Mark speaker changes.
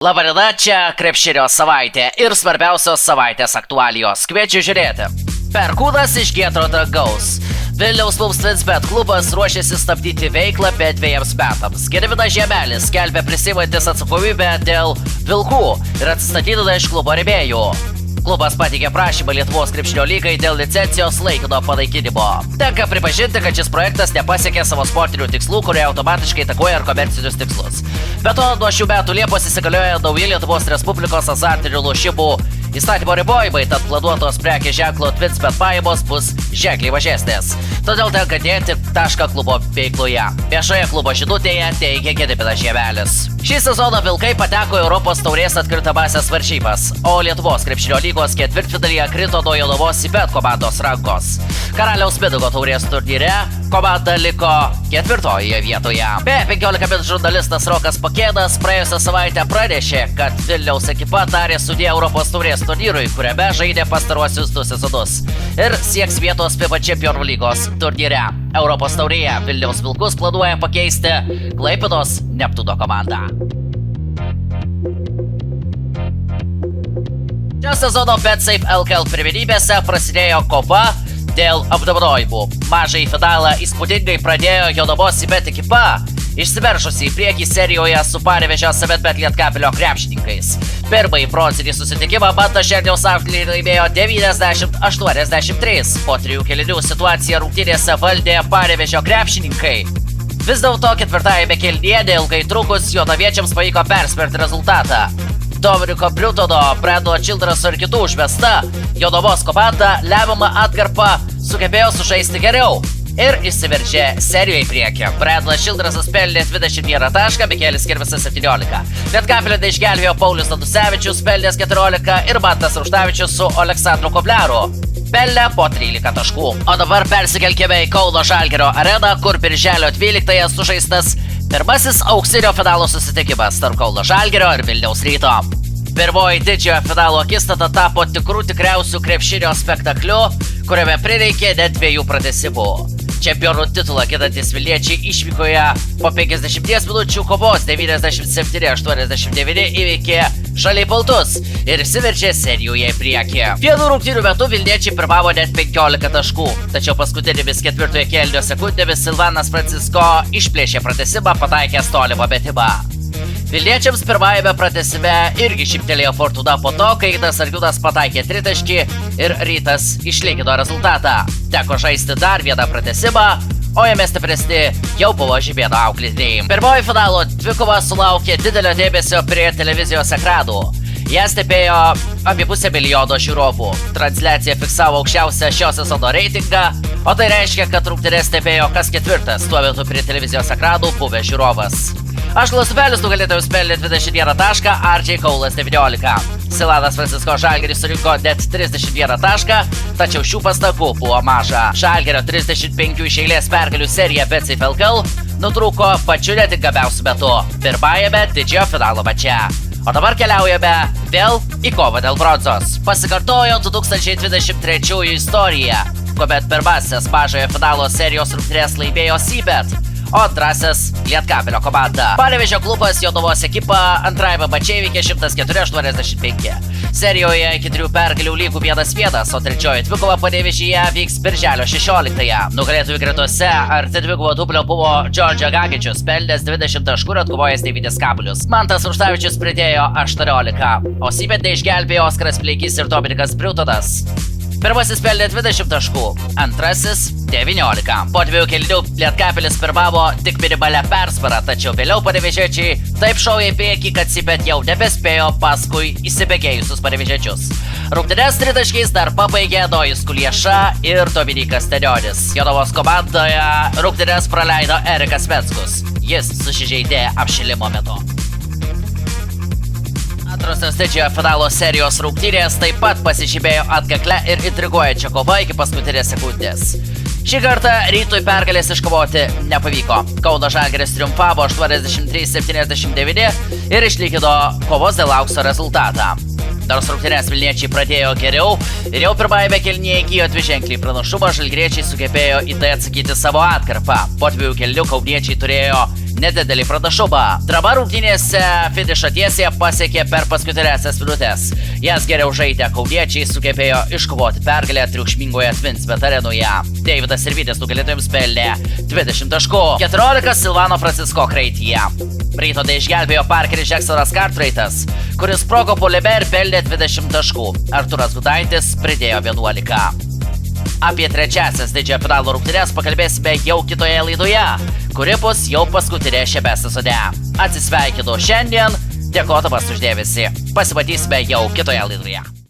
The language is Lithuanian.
Speaker 1: Labadiena, čia krepšinio savaitė ir svarbiausios savaitės aktualijos. Kviečiu žiūrėti. Perkūnas iš Giedro dangaus. Vilniaus Twins.bet klubas ruošiasi stabdyti veiklą be 2 metams. Gediminas Žemelis skelbia prisiimantis atsakomybę dėl vilkų ir atsistatydina iš klubo rėmėjų. Klubas pateikė prašymą Lietuvos krepšinio lygai dėl licencijos laikino panaikinimo. Tenka pripažinti, kad šis projektas nepasiekė savo sportinių tikslų, kurie automatiškai įtakoja ir komercinius tikslus. Be to, nuo šių metų Liepos įsigalioja nauji Lietuvos Respublikos azartinių lošimų įstatymo ribojimai, tad planuotos prekės ženklo Twins.bet pajamos bus ženkliai mažesnės. Todėl tenka dėti tašką klubo veikloje. Viešoje klubo žinutėje teigia Gediminas Žemelis. Šį sezoną vilkai pateko į Europos taurės atkrintamąsias varžybas, o Lietuvos krepšinio lygos ketvirtfinalyje krito nuo Jonavos Bet komandos rankos. Karaliaus Mindaugo taurės turnyre komanda liko 4 vietoje. P15 min žurnalistas Rokas Pakėnas praėjusią savaitę pranešė, kad Vilniaus ekipa tarė sudie Europos taurės turnyrui, kuriame žaidė pastaruosius 2 sezonus ir sieks vietos FIBA Čempionų lygos turnyre. Europos taurėje Vilniaus Vilkus planuoja pakeisti Klaipėdos Neptūno komandą. Šio sezono BetSafe LKL pirmenybėse prasidėjo kova dėl apdovanojimų. Mažąjį finalą įspūdingai pradėjo Jonavos Bet ekipa, išsiveržusi į priekį serijoje su Panevėžio Savetbet Lietkabelio krepšininkais. Pirmąjį bronzinį susitikimą Mantas Šerniaus auklėje laimėjo 90-83. Po 3 kėlinių situaciją rungtynėse valdė Panevėžio krepšininkai. Vis dėlto ketvirtajame kėlinyje neilgai trukus jonaviečiams pavyko perspėti rezultatą. Dominiko Briutono, Brando Childraso ir kitų užvesta Jonavos komanda lemiamą atkarpą sugebėjo sužaisti geriau ir išsiveržė serijoje į priekį. Brandas Childrasas pelnė 21 tašką, Mikelis Kirvisas 17. Lietkabelį išgelbėjo Paulius Nadusevičius pelnęs 14 ir Mantas Ruštavičius su Aleksandru Kobleru pelnė po 13 taškų. O dabar persikelkime į Kauno Žalgirio areną, kur birželio 12-ąją sužaistas pirmasis auksinio finalo susitikimas tarp Kauno Žalgirio ir Vilniaus Ryto. Pirmoji didžiojo finalo akistata tapo tikriausių krepšinio spektakliu, kuriame prireikė net 2 pratęsimų. Čempionų titulą ginantys vilniečiai išvykoje po 50 minučių kovos 97-89 įveikė Žaliai baltus ir išsiveržė serijoje į priekį. Vienų rungtynių metu vilniečiai pirmavo net 15 taškų, tačiau paskutinėmis ketvirtojo kėlinio sekundėmis Silvanas Francisko išplėšė pratęsimą, pataikęs tolimą metimą. Vilniečiams pirmajame pratęsime irgi šyptelėjo fortūna po to, kai Ignas Argiūnas pataikė 3 taškį ir Rytas išlygino rezultatą. Teko žaisti dar vieną pratęsimą, o jame stipresni jau buvo Žibėno auklėtiniai. Pirmoji finalo dvikova sulaukė didelio dėmesio prie televizijos ekranų. Ją stebėjo apie 500 000 žiūrovų. Transliacija fiksavo aukščiausią šio sezono reitingą, o tai reiškia, kad rungtynes stebėjo kas ketvirtas tuo metu prie televizijos ekranų buvęs žiūrovas. Ašlas Upelis nugalėtojus pelnė 21 tašką, RJ Kaulas 19. Silanas Francisko Žalgiris surinko net 31 tašką, tačiau šių pastangų buvo maža. Žalgirio 35 iš eilės pergalių serija BetSafe LKL nutrūko pačiu netinkamiausiu metu pirmajame didžiojo finalo mače. O dabar keliaujame vėl į kovą dėl bronzos. Pasikartojo 2023 istorija, kuomet pirmasis mažojo finalo serijos rungtynes laimėjo Sybet, o antrasis Lietkabelio komanda. Panevėžio klubas Jonavos ekipą antrajame mače įveikė 104-85. Serijoje iki 3 pergalių lygų 1-1, o trečioji dvikova Panevėžyje vyks birželio 16-ąją. Nugalėtojų gretose arti dvigubo dublio buvo Džordžio Gagičius, pelnęs 20 taškų ir atkovojęs 9 kamuolius. Mantas Ruštavičius pridėjo 18, o Sybet išgelbėjo Oskaras Pleikys ir Dominikas Briutonas. Pirmasis pelnė 20 taškų, antrasis 19. Po 2 kėlinių Lietkabelis pirmavo tik minimalia persvara, tačiau vėliau panevėžiečiai taip šovė į priekį, kad Sybet jau nebespėjo paskui įsibėgėjusius panevėžiečius. Rungtynes 3 taškais dar pabaigė Nojus Kulieša ir Dominikas Tenionis. Jonavos komandoje rungtynes praleido Erikas Veckus. Jis susižeidė apšilimo metu. Antrosios didžiojo finalo serijos rungtynės taip pat pasižymėjo atkaklę ir intriguojančią kovą iki paskutinės sekundės. Šį kartą Rytui pergalės iškovoti nepavyko. Kauno Žalgiris triumfavo 83-79 ir išlygino kovos dėl aukso rezultatą. Nors rungtynes Vilniečiai pradėjo geriau ir jau pirmajame kėlinyje įgijo dviženklį pranašumą, žalgiriečiai sugebėjo į tai atsakyti savo atkarpą. Po 2 kėlinių kauniečiai turėjo nedidelį pranašumą. Drama rungtynėse finišo tiesiąją pasiekė per paskutinėsias minutės. Jas geriau žaidę kauniečiai sugebėjo iškovoti pergalę triukšmingoje Twinsbet arenoje. Deividas Sirvydis nugalėtojams pelnė 20 taškų. 14 Silvano Francisko kraityje. Ryto tai išgelbėjo Parkeris Jacksonas Cartwrightas, kuris sprogo puolime ir pelnė 20 taškų. Arturas Gudaitis pridėjo 11. Apie trečiasias didžiojo finalo rungtynes pakalbėsime jau kitoje laidoje, kuri bus jau paskutinė šiame sezone. Atsisveikinu šiandien, dėkodamas už dėmesį. Pasimatysime jau kitoje laidoje.